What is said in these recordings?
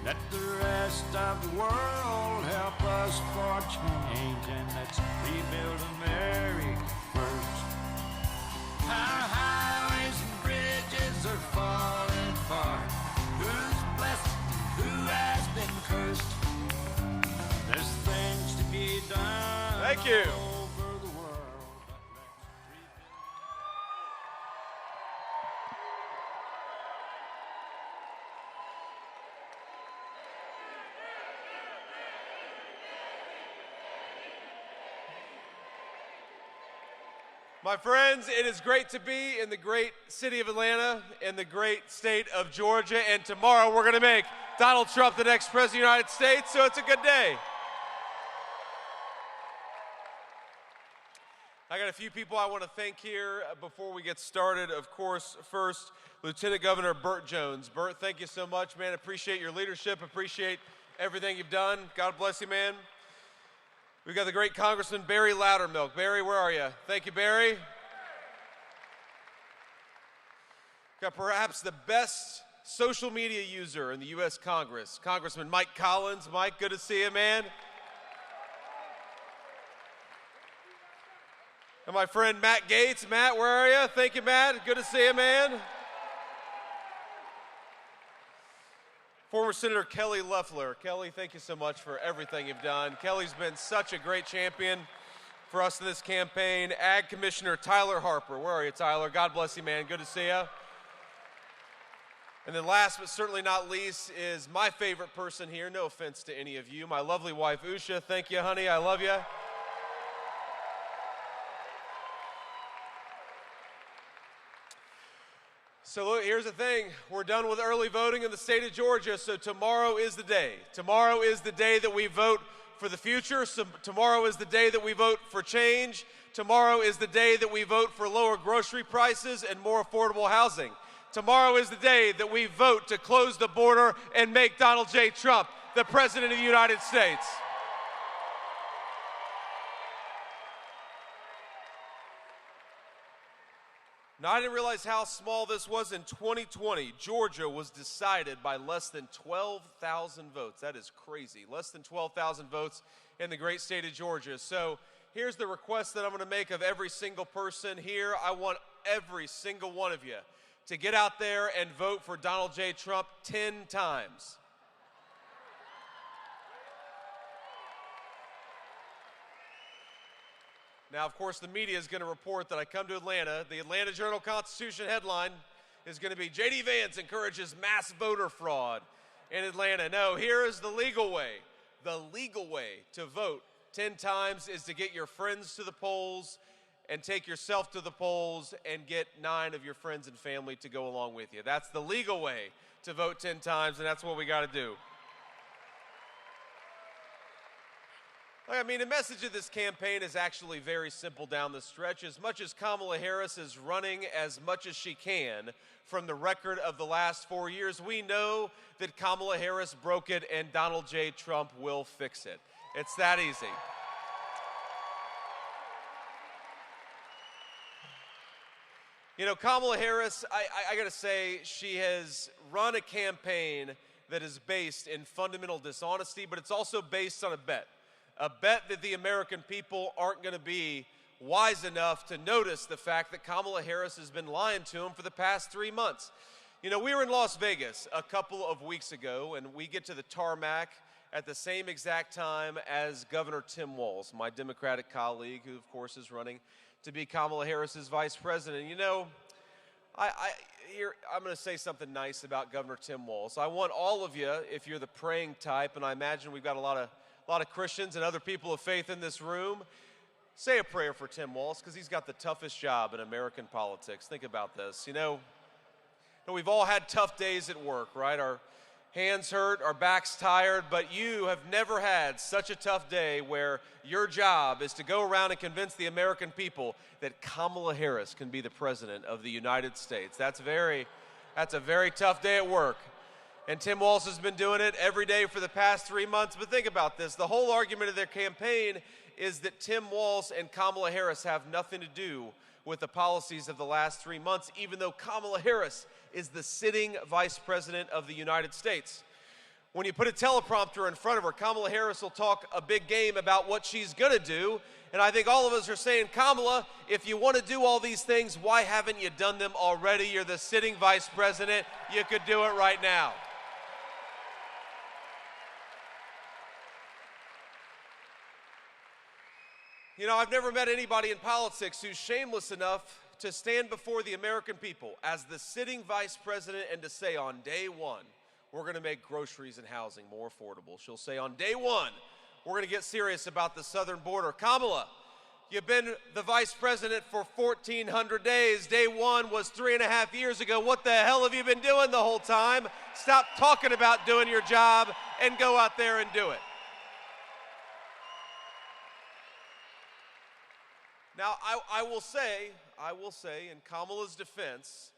Let the rest of the world help us for change, and let's rebuild America first. Our highways and bridges are falling apart. Who's blessed and who has been cursed? There's things to be done. Thank you. Over the world. My friends, it is great to be in the great city of Atlanta, in the great state of Georgia, and tomorrow we're going to make Donald Trump the next president of the United States, so it's a good day. I got a few people I want to thank here before we get started. Of course, first, Lieutenant Governor Burt Jones. Burt, thank you so much, man. Appreciate your leadership, appreciate everything you've done. God bless you, man. We've got the great Congressman Barry Loudermilk. Barry, where are you? Thank you, Barry. Got perhaps the best social media user in the U.S. Congress, Congressman Mike Collins. Mike, good to see you, man. And my friend Matt Gaetz. Matt, where are you? Thank you, Matt. Good to see you, man. Former Senator Kelly Loeffler. Kelly, thank you so much for everything you've done. Kelly's been such a great champion for us in this campaign. Ag Commissioner Tyler Harper. Where are you, Tyler? God bless you, man. Good to see you. And then last but certainly not least is my favorite person here. No offense to any of you. My lovely wife, Usha. Thank you, honey. I love you. So look, here's the thing. We're done with early voting in the state of Georgia, so tomorrow is the day. Tomorrow is the day that we vote for the future. So tomorrow is the day that we vote for change. Tomorrow is the day that we vote for lower grocery prices and more affordable housing. Tomorrow is the day that we vote to close the border and make Donald J. Trump the President of the United States. Now, I didn't realize how small this was. In 2020, Georgia was decided by less than 12,000 votes. That is crazy. Less than 12,000 votes in the great state of Georgia. So here's the request that I'm going to make of every single person here. I want every single one of you to get out there and vote for Donald J. Trump 10 times. Now, of course, the media is going to report that I come to Atlanta. The Atlanta Journal-Constitution headline is going to be, J.D. Vance encourages mass voter fraud in Atlanta. No, here is the legal way. The legal way to vote 10 times is to get your friends to the polls and take yourself to the polls and get 9 of your friends and family to go along with you. That's the legal way to vote 10 times, and that's what we got to do. I mean, the message of this campaign is actually very simple down the stretch. As much as Kamala Harris is running as much as she can from the record of the last 4 years, we know that Kamala Harris broke it and Donald J. Trump will fix it. It's that easy. You know, Kamala Harris, I got to say, she has run a campaign that is based in fundamental dishonesty, but it's also based on a bet that the American people aren't going to be wise enough to notice the fact that Kamala Harris has been lying to them for the past 3 months. You know, we were in Las Vegas a couple of weeks ago, and we get to the tarmac at the same exact time as Governor Tim Walz, my Democratic colleague, who, of course, is running to be Kamala Harris's vice president. You know, I'm going to say something nice about Governor Tim Walz. I want all of you, if you're the praying type, and I imagine we've got a lot of Christians and other people of faith in this room, say a prayer for Tim Walz, because he's got the toughest job in American politics. Think about this. You know, we've all had tough days at work, right? Our hands hurt, our backs tired, but you have never had such a tough day where your job is to go around and convince the American people that Kamala Harris can be the president of the United States. That's a very tough day at work. And Tim Walz has been doing it every day for the past 3 months. But think about this. The whole argument of their campaign is that Tim Walz and Kamala Harris have nothing to do with the policies of the last 3 months, even though Kamala Harris is the sitting vice president of the United States. When you put a teleprompter in front of her, Kamala Harris will talk a big game about what she's going to do. And I think all of us are saying, Kamala, if you want to do all these things, why haven't you done them already? You're the sitting vice president. You could do it right now. You know, I've never met anybody in politics who's shameless enough to stand before the American people as the sitting vice president and to say on day one, we're going to make groceries and housing more affordable. She'll say on day one, we're going to get serious about the southern border. Kamala, you've been the vice president for 1,400 days. Day one was 3.5 years ago. What the hell have you been doing the whole time? Stop talking about doing your job and go out there and do it. Now, I will say, in Kamala's defense,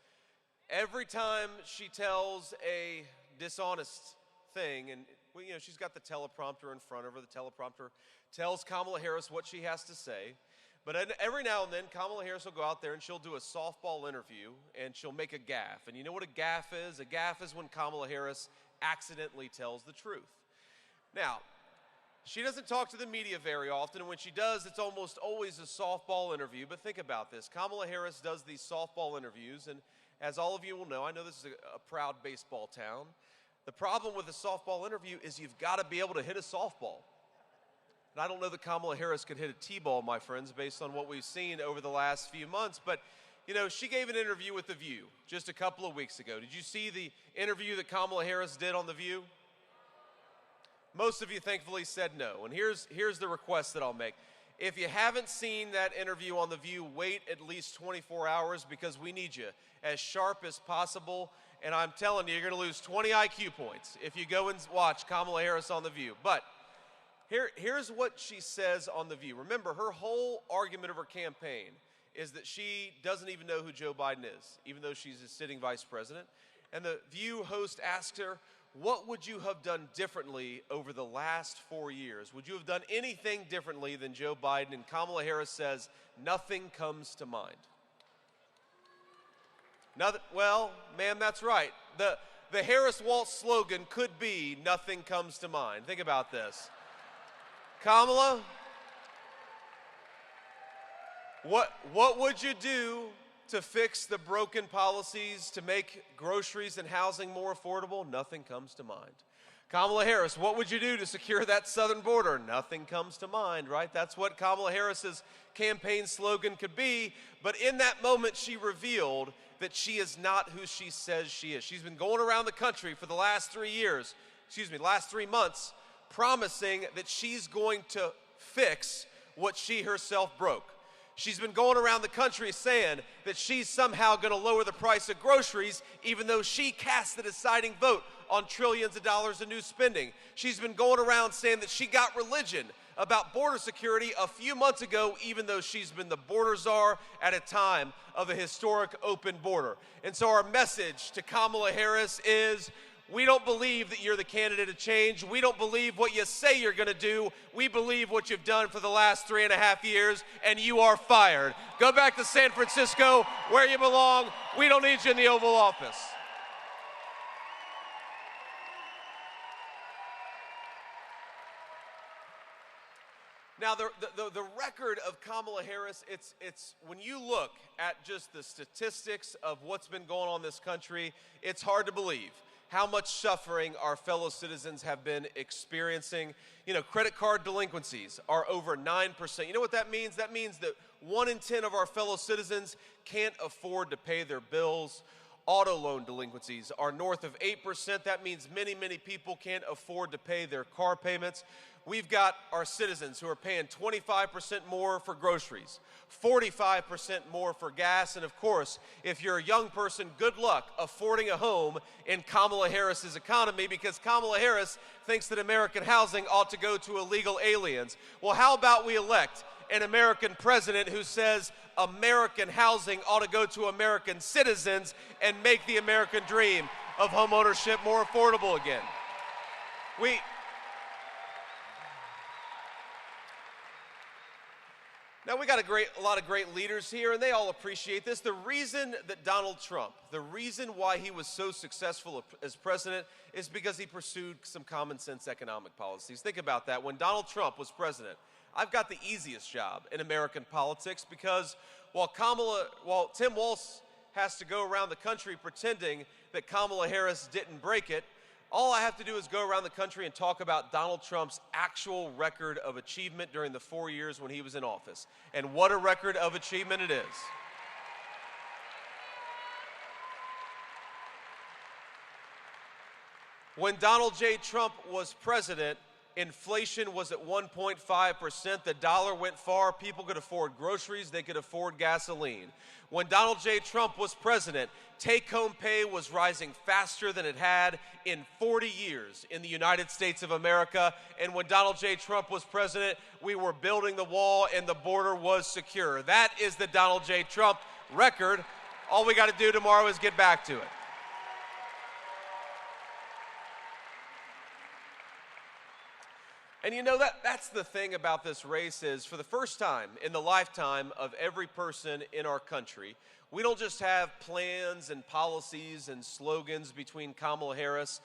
every time she tells a dishonest thing, and you know, she's got the teleprompter in front of her, the teleprompter tells Kamala Harris what she has to say, but every now and then, Kamala Harris will go out there and she'll do a softball interview, and she'll make a gaffe. And you know what a gaffe is? A gaffe is when Kamala Harris accidentally tells the truth. Now, she doesn't talk to the media very often, and when she does, it's almost always a softball interview. But think about this. Kamala Harris does these softball interviews, and as all of you will know, I know this is a proud baseball town. The problem with a softball interview is you've got to be able to hit a softball. And I don't know that Kamala Harris could hit a T-ball, my friends, based on what we've seen over the last few months. But, you know, she gave an interview with The View just a couple of weeks ago. Did you see the interview that Kamala Harris did on The View? Most of you thankfully said no, and here's the request that I'll make. If you haven't seen that interview on The View, wait at least 24 hours because we need you as sharp as possible, and I'm telling you, you're going to lose 20 IQ points if you go and watch Kamala Harris on The View. But here's what she says on The View. Remember, her whole argument of her campaign is that she doesn't even know who Joe Biden is, even though she's a sitting vice president. And The View host asked her, what would you have done differently over the last 4 years? Would you have done anything differently than Joe Biden? And Kamala Harris says, nothing comes to mind. Nothing, well, ma'am, that's right. The Harris-Waltz slogan could be, nothing comes to mind. Think about this. Kamala, what would you do to fix the broken policies to make groceries and housing more affordable? Nothing comes to mind. Kamala Harris, what would you do to secure that southern border? Nothing comes to mind, right? That's what Kamala Harris's campaign slogan could be. But in that moment, she revealed that she is not who she says she is. She's been going around the country for the last 3 months, promising that she's going to fix what she herself broke. She's been going around the country saying that she's somehow going to lower the price of groceries, even though she cast the deciding vote on trillions of dollars in new spending. She's been going around saying that she got religion about border security a few months ago, even though she's been the border czar at a time of a historic open border. And so our message to Kamala Harris is, we don't believe that you're the candidate of change. We don't believe what you say you're going to do. We believe what you've done for the last 3.5 years, and you are fired. Go back to San Francisco, where you belong. We don't need you in the Oval Office. Now, the record of Kamala Harris, it's when you look at just the statistics of what's been going on in this country, it's hard to believe how much suffering our fellow citizens have been experiencing. You know, credit card delinquencies are over 9%. You know what that means? That means that 1 in 10 of our fellow citizens can't afford to pay their bills. Auto loan delinquencies are north of 8%. That means many, many people can't afford to pay their car payments. We've got our citizens who are paying 25% more for groceries, 45% more for gas, and of course, if you're a young person, good luck affording a home in Kamala Harris's economy, because Kamala Harris thinks that American housing ought to go to illegal aliens. Well, how about we elect an American president who says American housing ought to go to American citizens and make the American dream of homeownership more affordable again? Now, Now, we got a lot of great leaders here, and they all appreciate this. The reason that Donald Trump, the reason why he was so successful as president is because he pursued some common sense economic policies. Think about that. When Donald Trump was president, I've got the easiest job in American politics because while Tim Walz has to go around the country pretending that Kamala Harris didn't break it, all I have to do is go around the country and talk about Donald Trump's actual record of achievement during the 4 years when he was in office. And what a record of achievement it is. When Donald J. Trump was president, inflation was at 1.5%. The dollar went far. People could afford groceries. They could afford gasoline. When Donald J. Trump was president, take-home pay was rising faster than it had in 40 years in the United States of America. And when Donald J. Trump was president, we were building the wall and the border was secure. That is the Donald J. Trump record. All we got to do tomorrow is get back to it. And you know, that's the thing about this race is for the first time in the lifetime of every person in our country, we don't just have plans and policies and slogans between Kamala Harris.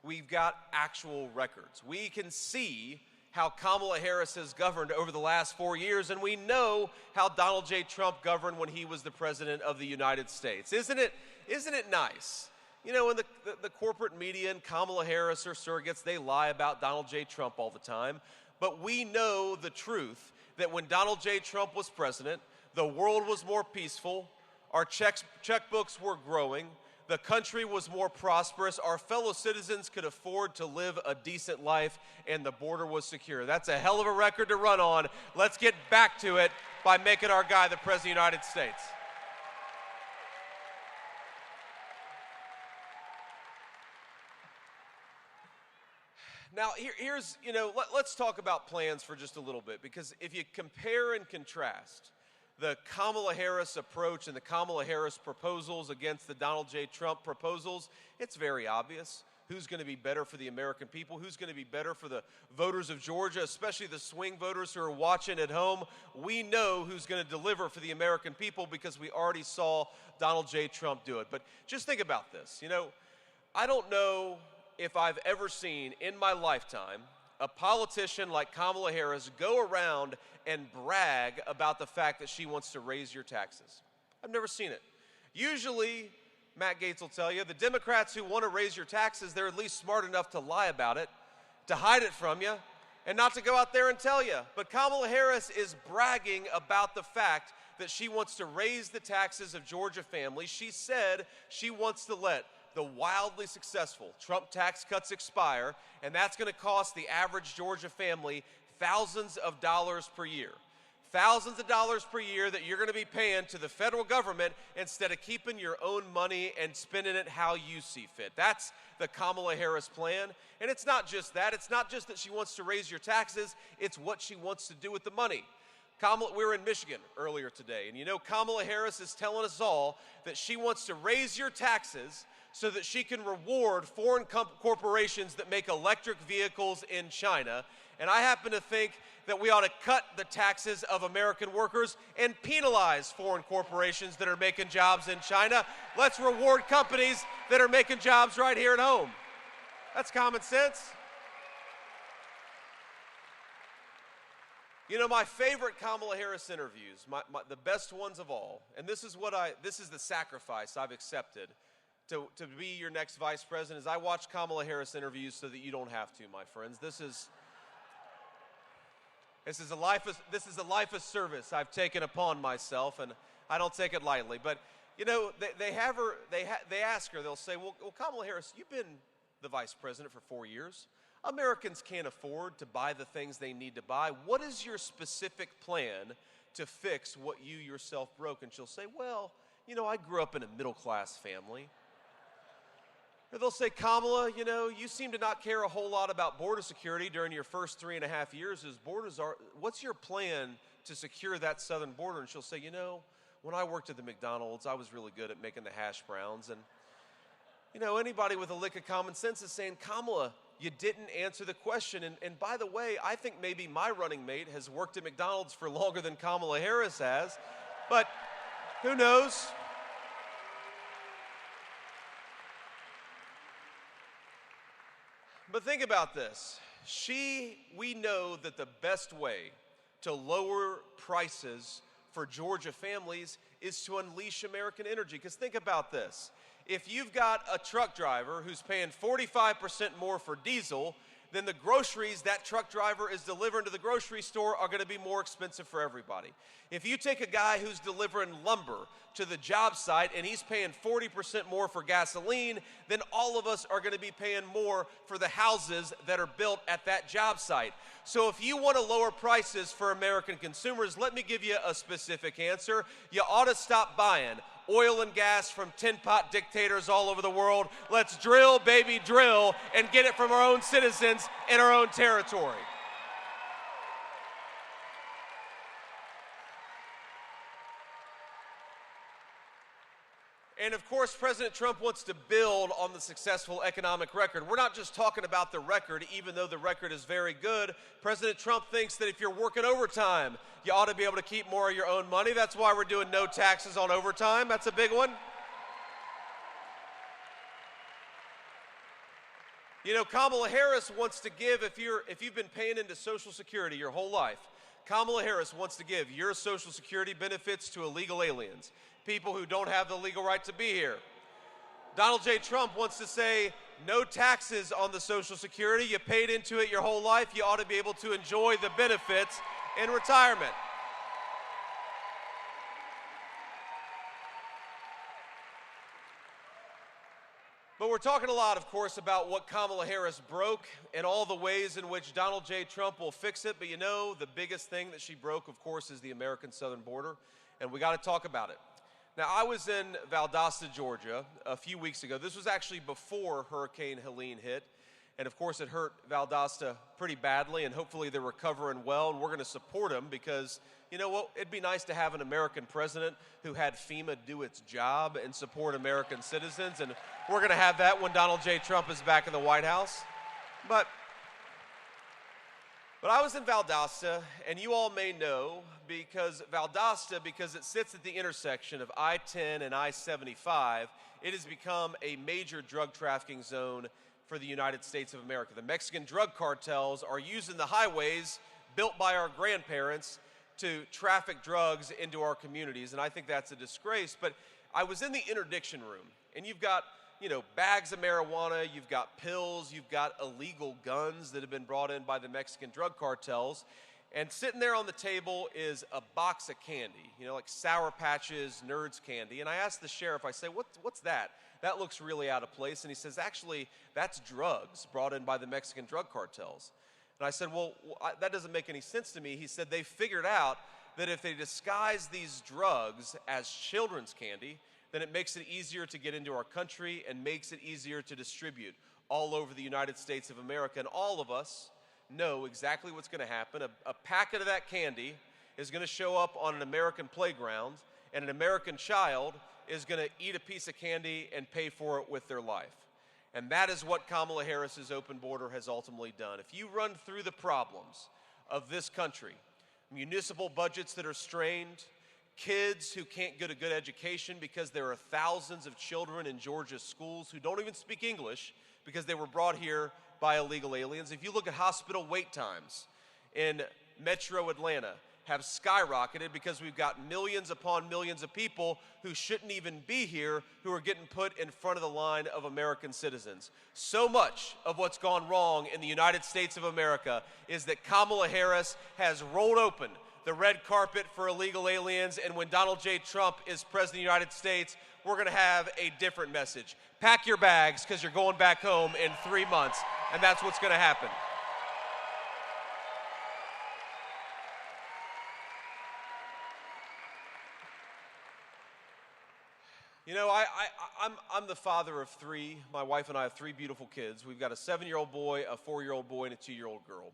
We've got actual records. We can see how Kamala Harris has governed over the last 4 years, and we know how Donald J. Trump governed when he was the president of the United States. Isn't it nice? You know, in the corporate media and Kamala Harris or surrogates, they lie about Donald J. Trump all the time. But we know the truth that when Donald J. Trump was president, the world was more peaceful, our checkbooks were growing, the country was more prosperous, our fellow citizens could afford to live a decent life, and the border was secure. That's a hell of a record to run on. Let's get back to it by making our guy the President of the United States. Now, here's, let's talk about plans for just a little bit, because if you compare and contrast the Kamala Harris approach and the Kamala Harris proposals against the Donald J. Trump proposals, it's very obvious who's going to be better for the American people, who's going to be better for the voters of Georgia, especially the swing voters who are watching at home. We know who's going to deliver for the American people because we already saw Donald J. Trump do it. But just think about this. I don't know if I've ever seen in my lifetime a politician like Kamala Harris go around and brag about the fact that she wants to raise your taxes. I've never seen it. Usually, Matt Gaetz will tell you, the Democrats who want to raise your taxes, they're at least smart enough to lie about it, to hide it from you, and not to go out there and tell you. But Kamala Harris is bragging about the fact that she wants to raise the taxes of Georgia families. She said she wants to let the wildly successful Trump tax cuts expire, and that's going to cost the average Georgia family thousands of dollars per year. Thousands of dollars per year that you're going to be paying to the federal government instead of keeping your own money and spending it how you see fit. That's the Kamala Harris plan. And it's not just that. It's not just that she wants to raise your taxes. It's what she wants to do with the money. We were in Michigan earlier today, and Kamala Harris is telling us all that she wants to raise your taxes so that she can reward foreign corporations that make electric vehicles in China. And I happen to think that we ought to cut the taxes of American workers and penalize foreign corporations that are making jobs in China. Let's reward companies that are making jobs right here at home. That's common sense. My favorite Kamala Harris interviews, the best ones of all, and this is the sacrifice I've accepted to be your next vice president, is I watch Kamala Harris interviews so that you don't have to, my friends. This is a life of service I've taken upon myself, and I don't take it lightly. But they ask her, they'll say, well, Kamala Harris, you've been the vice president for 4 years. Americans can't afford to buy the things they need to buy. What is your specific plan to fix what you yourself broke? And she'll say, well, I grew up in a middle-class family. Or they'll say, Kamala, you seem to not care a whole lot about border security during your first 3.5 years as what's your plan to secure that southern border? And she'll say, when I worked at the McDonald's, I was really good at making the hash browns. And, anybody with a lick of common sense is saying, Kamala, you didn't answer the question. And by the way, I think maybe my running mate has worked at McDonald's for longer than Kamala Harris has, but who knows? But think about this. We know that the best way to lower prices for Georgia families is to unleash American energy. Because think about this. If you've got a truck driver who's paying 45% more for diesel, then the groceries that truck driver is delivering to the grocery store are going to be more expensive for everybody. If you take a guy who's delivering lumber to the job site and he's paying 40% more for gasoline, then all of us are going to be paying more for the houses that are built at that job site. So if you want to lower prices for American consumers, let me give you a specific answer. You ought to stop buying oil and gas from tin pot dictators all over the world. Let's drill, baby, drill, and get it from our own citizens in our own territory. And of course, President Trump wants to build on the successful economic record. We're not just talking about the record, even though the record is very good. President Trump thinks that if you're working overtime, you ought to be able to keep more of your own money. That's why we're doing no taxes on overtime. That's a big one. You know, Kamala Harris wants to give, if you've been paying into Social Security your whole life, Kamala Harris wants to give your Social Security benefits to illegal aliens, people who don't have the legal right to be here. Donald J. Trump wants to say no taxes on the Social Security. You paid into it your whole life. You ought to be able to enjoy the benefits in retirement. But we're talking a lot, of course, about what Kamala Harris broke and all the ways in which Donald J. Trump will fix it. But you know, the biggest thing that she broke, of course, is the American southern border. And we got to talk about it. Now, I was in Valdosta, Georgia, a few weeks ago. This was actually before Hurricane Helene hit. And, of course, it hurt Valdosta pretty badly, and hopefully they're recovering well, and we're going to support them because, you know what, it'd be nice to have an American president who had FEMA do its job and support American citizens, and we're going to have that when Donald J. Trump is back in the White House. But I was in Valdosta, and you all may know, because it sits at the intersection of I-10 and I-75, it has become a major drug trafficking zone for the United States of America. The Mexican drug cartels are using the highways built by our grandparents to traffic drugs into our communities, and I think that's a disgrace. But I was in the interdiction room, and you've got, you know, bags of marijuana, you've got pills, you've got illegal guns that have been brought in by the Mexican drug cartels, and sitting there on the table is a box of candy, you know, like Sour Patches, Nerds candy. And I asked the sheriff, I say, what's that? That looks really out of place. And he says, actually, that's drugs brought in by the Mexican drug cartels. And I said, well, that doesn't make any sense to me. He said they figured out that if they disguise these drugs as children's candy, then it makes it easier to get into our country and makes it easier to distribute all over the United States of America. And all of us know exactly what's going to happen. A packet of that candy is going to show up on an American playground, and an American child is going to eat a piece of candy and pay for it with their life. And that is what Kamala Harris's open border has ultimately done. If you run through the problems of this country, municipal budgets that are strained, kids who can't get a good education because there are thousands of children in Georgia's schools who don't even speak English because they were brought here by illegal aliens. If you look at hospital wait times in metro Atlanta, have skyrocketed because we've got millions upon millions of people who shouldn't even be here who are getting put in front of the line of American citizens. So much of what's gone wrong in the United States of America is that Kamala Harris has rolled open the red carpet for illegal aliens, and when Donald J. Trump is president of the United States, we're going to have a different message. Pack your bags because you're going back home in 3 months, and that's what's going to happen. You know, I'm the father of three. My wife and I have three beautiful kids. We've got a 7-year-old boy, a 4-year-old boy, and a 2-year-old girl.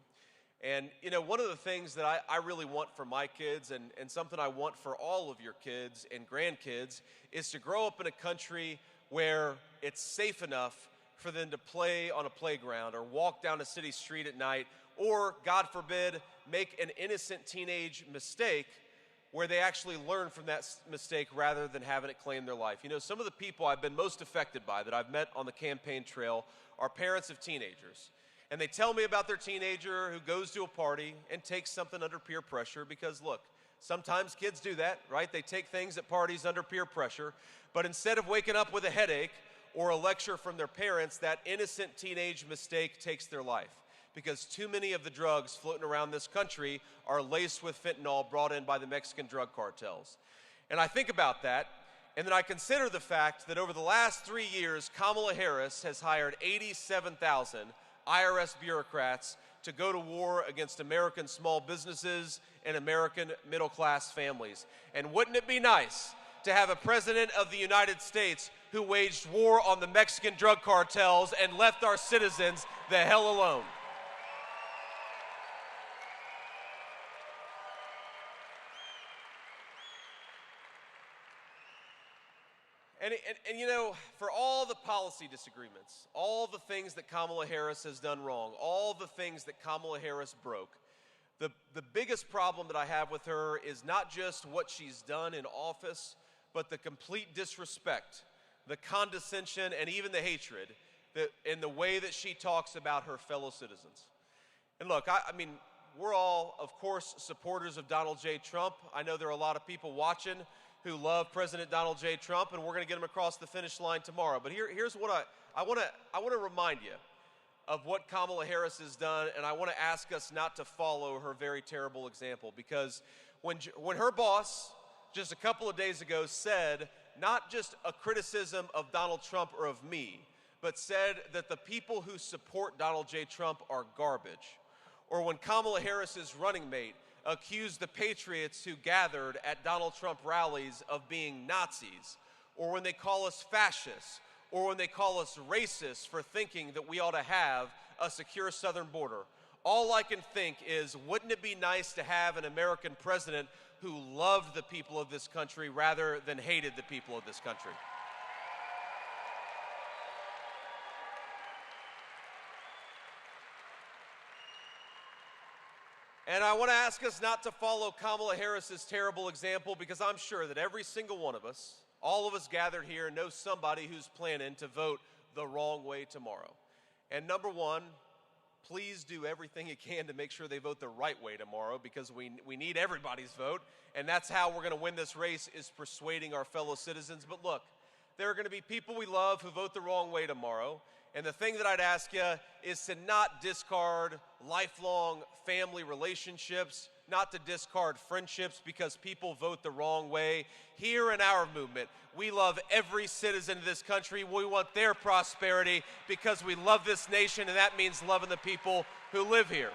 And, you know, one of the things that I really want for my kids and something I want for all of your kids and grandkids is to grow up in a country where it's safe enough for them to play on a playground or walk down a city street at night or, God forbid, make an innocent teenage mistake where they actually learn from that mistake rather than having it claim their life. You know, some of the people I've been most affected by that I've met on the campaign trail are parents of teenagers. And they tell me about their teenager who goes to a party and takes something under peer pressure because, look, sometimes kids do that, right? They take things at parties under peer pressure. But instead of waking up with a headache or a lecture from their parents, that innocent teenage mistake takes their life. Because too many of the drugs floating around this country are laced with fentanyl brought in by the Mexican drug cartels. And I think about that, and then I consider the fact that over the last 3 years, Kamala Harris has hired 87,000 IRS bureaucrats to go to war against American small businesses and American middle-class families. And wouldn't it be nice to have a president of the United States who waged war on the Mexican drug cartels and left our citizens the hell alone? And you know, for all the policy disagreements, all the things that Kamala Harris has done wrong, all the things that Kamala Harris broke, the biggest problem that I have with her is not just what she's done in office, but the complete disrespect, the condescension, and even the hatred in the way that she talks about her fellow citizens. And look, I mean, we're all, of course, supporters of Donald J. Trump. I know there are a lot of people watching who love President Donald J. Trump, and we're going to get him across the finish line tomorrow. But here's what I want to remind you of what Kamala Harris has done, and I want to ask us not to follow her very terrible example. Because when her boss, just a couple of days ago, said not just a criticism of Donald Trump or of me, but said that the people who support Donald J. Trump are garbage, or when Kamala Harris's running mate accused the patriots who gathered at Donald Trump rallies of being Nazis, or when they call us fascists, or when they call us racist for thinking that we ought to have a secure southern border. All I can think is, wouldn't it be nice to have an American president who loved the people of this country rather than hated the people of this country? And I want to ask us not to follow Kamala Harris's terrible example, because I'm sure that every single one of us, all of us gathered here, know somebody who's planning to vote the wrong way tomorrow. And number one, please do everything you can to make sure they vote the right way tomorrow, because we need everybody's vote. And that's how we're going to win this race, is persuading our fellow citizens. But look, there are going to be people we love who vote the wrong way tomorrow. And the thing that I'd ask you is to not discard lifelong family relationships, not to discard friendships because people vote the wrong way. Here in our movement, we love every citizen of this country. We want their prosperity because we love this nation, and that means loving the people who live here.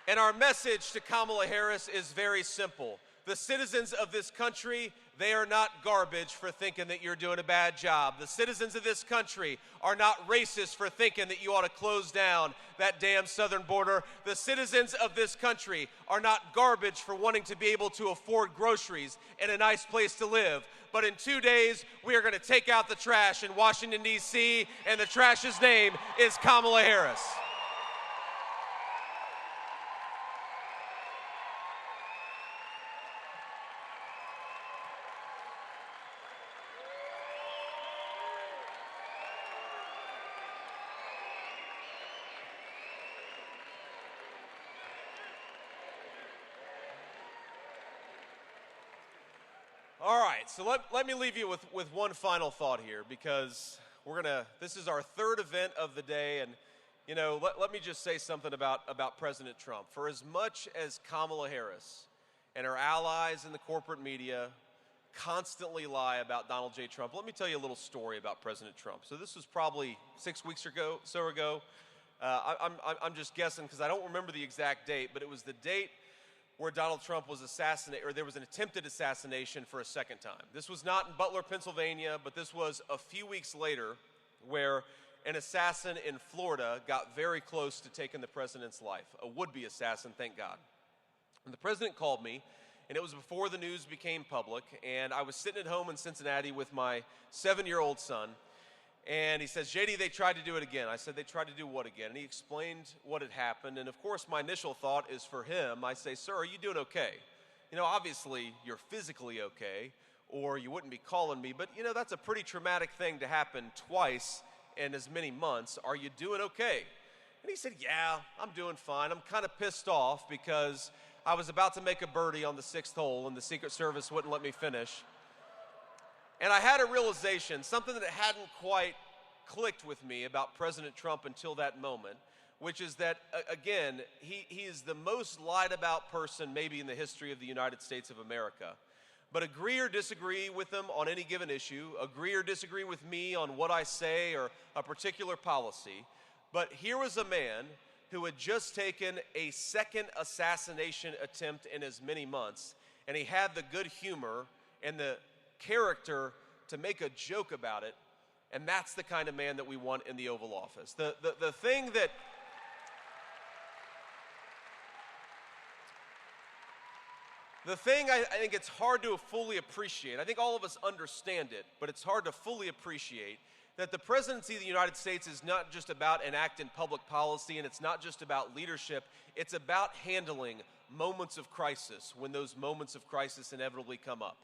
And our message to Kamala Harris is very simple. The citizens of this country, they are not garbage for thinking that you're doing a bad job. The citizens of this country are not racist for thinking that you ought to close down that damn southern border. The citizens of this country are not garbage for wanting to be able to afford groceries and a nice place to live. But in 2 days, we are going to take out the trash in Washington, D.C., and the trash's name is Kamala Harris. All right, so let me leave you with one final thought here, because this is our third event of the day, and you know, let me just say something about President Trump. For as much as Kamala Harris and her allies in the corporate media constantly lie about Donald J. Trump, let me tell you a little story about President Trump. So this was probably 6 weeks ago. I'm just guessing because I don't remember the exact date, but it was the date where Donald Trump was assassinated, or there was an attempted assassination for a second time. This was not in Butler, Pennsylvania, but this was a few weeks later, where an assassin in Florida got very close to taking the president's life, a would-be assassin, thank God. And the president called me, and it was before the news became public, and I was sitting at home in Cincinnati with my 7-year-old son, and he says, JD, they tried to do it again. I said, they tried to do what again? And he explained what had happened, and of course my initial thought is for him. I say, sir, are you doing okay? You know, obviously you're physically okay, or you wouldn't be calling me, but you know, that's a pretty traumatic thing to happen twice in as many months. Are you doing okay? And he said, yeah, I'm doing fine. I'm kind of pissed off because I was about to make a birdie on the 6th hole and the Secret Service wouldn't let me finish. And I had a realization, something that hadn't quite clicked with me about President Trump until that moment, which is that, again, he is the most lied about person maybe in the history of the United States of America. But agree or disagree with him on any given issue, agree or disagree with me on what I say or a particular policy, but here was a man who had just taken a second assassination attempt in as many months, and he had the good humor and the character to make a joke about it, and that's the kind of man that we want in the Oval Office. The thing I think it's hard to fully appreciate, I think all of us understand it, but it's hard to fully appreciate that the presidency of the United States is not just about enacting public policy, and it's not just about leadership, it's about handling moments of crisis when those moments of crisis inevitably come up.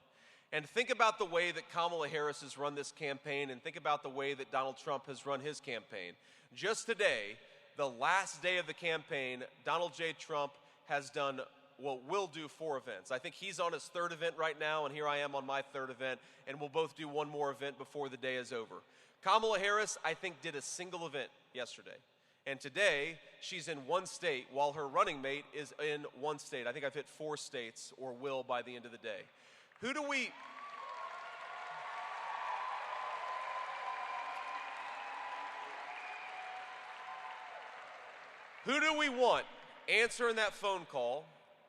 And think about the way that Kamala Harris has run this campaign, and think about the way that Donald Trump has run his campaign. Just today, the last day of the campaign, Donald J. Trump has done will do 4 events. I think he's on his 3rd event right now, and here I am on my 3rd event, and we'll both do one more event before the day is over. Kamala Harris, I think, did a single event yesterday. And today, she's in 1 state, while her running mate is in 1 state. I think I've hit 4 states, or will by the end of the day. Who do we want answering that phone call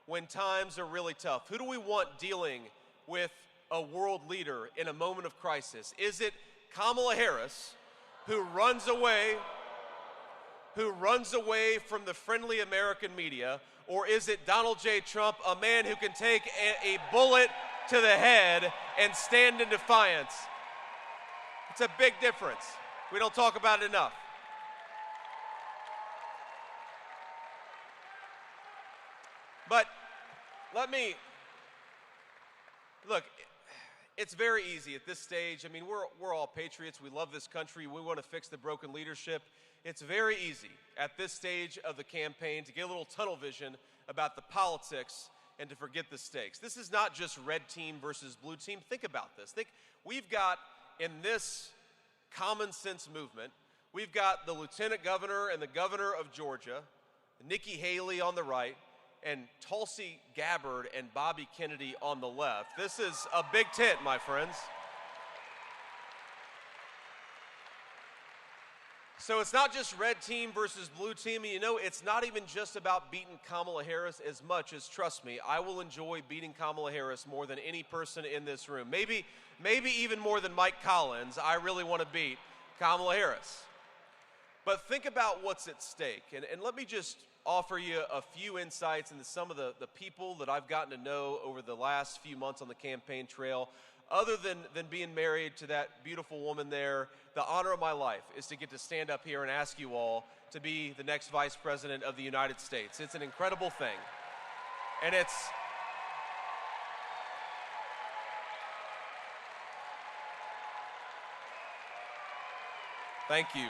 when times are really tough? Who do we want dealing with a world leader in a moment of crisis? Is it Kamala Harris, who runs away from the friendly American media, or is it Donald J. Trump, a man who can take a bullet to the head and stand in defiance? It's a big difference. We don't talk about it enough. But look, it's very easy at this stage. I mean, we're all patriots. We love this country. We want to fix the broken leadership. It's very easy at this stage of the campaign to get a little tunnel vision about the politics and to forget the stakes. This is not just red team versus blue team. Think about this. We've got, in this common sense movement, we've got the lieutenant governor and the governor of Georgia, Nikki Haley on the right, and Tulsi Gabbard and Bobby Kennedy on the left. This is a big tent, my friends. So it's not just red team versus blue team. And you know, it's not even just about beating Kamala Harris as much as, trust me, I will enjoy beating Kamala Harris more than any person in this room. Maybe even more than Mike Collins. I really want to beat Kamala Harris. But think about what's at stake. And let me just offer you a few insights into some of the people that I've gotten to know over the last few months on the campaign trail. Other than being married to that beautiful woman there, the honor of my life is to get to stand up here and ask you all to be the next Vice President of the United States. It's an incredible thing. And thank you.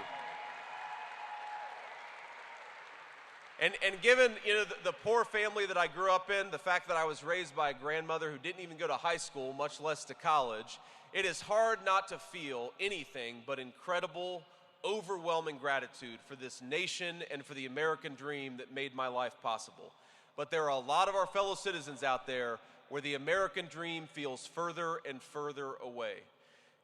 And given, you know, the poor family that I grew up in, the fact that I was raised by a grandmother who didn't even go to high school, much less to college, it is hard not to feel anything but incredible, overwhelming gratitude for this nation and for the American dream that made my life possible. But there are a lot of our fellow citizens out there where the American dream feels further and further away.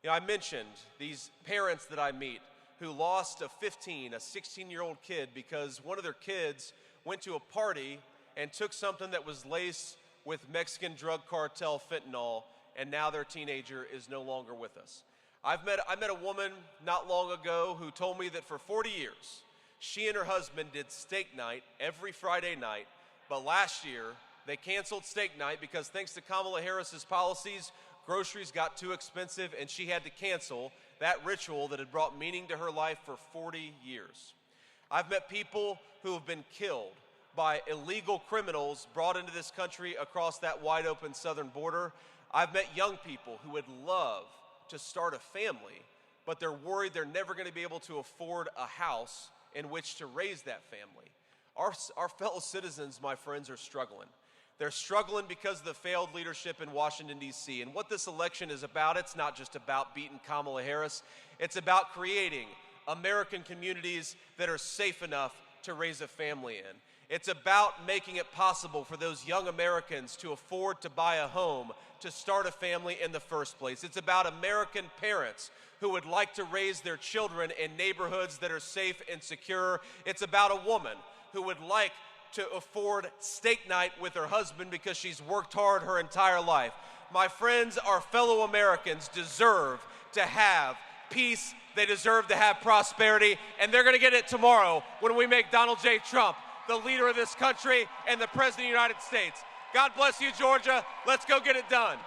You know, I mentioned these parents that I meet who lost a 16-year-old kid because one of their kids went to a party and took something that was laced with Mexican drug cartel fentanyl, and now their teenager is no longer with us. I met a woman not long ago who told me that for 40 years, she and her husband did steak night every Friday night, but last year They canceled steak night because thanks to Kamala Harris's policies, groceries got too expensive and she had to cancel that ritual that had brought meaning to her life for 40 years. I've met people who have been killed by illegal criminals brought into this country across that wide open southern border. I've met young people who would love to start a family, but they're worried they're never going to be able to afford a house in which to raise that family. Our fellow citizens, my friends, are struggling. They're struggling because of the failed leadership in Washington, D.C. And what this election is about, it's not just about beating Kamala Harris. It's about creating American communities that are safe enough to raise a family in. It's about making it possible for those young Americans to afford to buy a home, to start a family in the first place. It's about American parents who would like to raise their children in neighborhoods that are safe and secure. It's about a woman who would like to afford steak night with her husband because she's worked hard her entire life. My friends, our fellow Americans deserve to have peace. They deserve to have prosperity, and they're going to get it tomorrow when we make Donald J. Trump the leader of this country and the President of the United States. God bless you, Georgia. Let's go get it done.